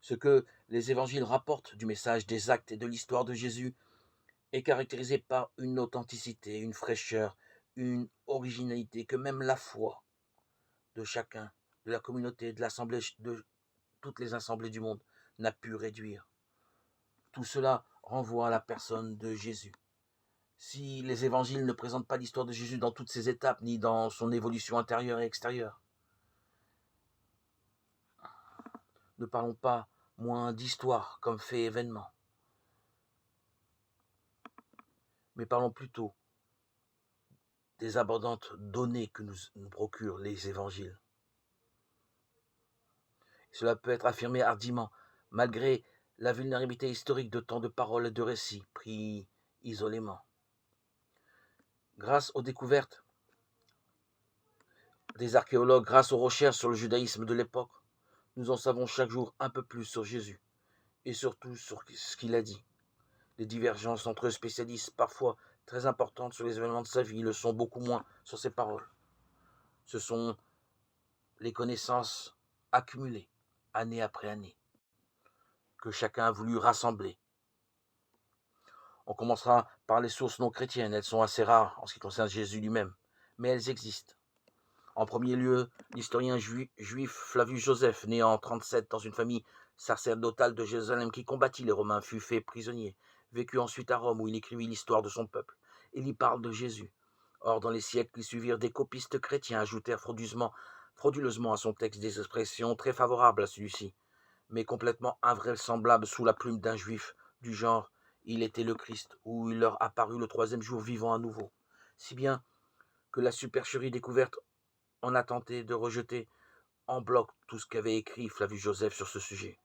Ce que les évangiles rapportent du message, des actes et de l'histoire de Jésus est caractérisé par une authenticité, une fraîcheur, une originalité que même la foi de chacun, de la communauté, de l'assemblée, de toutes les assemblées du monde, n'a pu réduire. Tout cela renvoie à la personne de Jésus. Si les évangiles ne présentent pas l'histoire de Jésus dans toutes ses étapes, ni dans son évolution intérieure et extérieure, ne parlons pas moins d'histoire comme fait événement, mais parlons plutôt des abondantes données que nous procurent les évangiles. Cela peut être affirmé hardiment, malgré la vulnérabilité historique de tant de paroles et de récits pris isolément. Grâce aux découvertes des archéologues, grâce aux recherches sur le judaïsme de l'époque, nous en savons chaque jour un peu plus sur Jésus, et surtout sur ce qu'il a dit. Les divergences entre spécialistes, parfois très importantes sur les événements de sa vie, le sont beaucoup moins sur ses paroles. Ce sont les connaissances accumulées, année après année, que chacun a voulu rassembler. On commencera par les sources non chrétiennes, elles sont assez rares en ce qui concerne Jésus lui-même, mais elles existent. En premier lieu, l'historien juif Flavius Joseph, né en 37 dans une famille sacerdotale de Jérusalem qui combattit les Romains, fut fait prisonnier, vécut ensuite à Rome où il écrivit l'histoire de son peuple. Il y parle de Jésus. Or, dans les siècles qui suivirent, des copistes chrétiens ajoutèrent frauduleusement à son texte des expressions très favorables à celui-ci, mais complètement invraisemblables sous la plume d'un juif du genre « il était le Christ » ou « il leur apparut le troisième jour vivant à nouveau », si bien que la supercherie découverte on a tenté de rejeter en bloc tout ce qu'avait écrit Flavius Joseph sur ce sujet.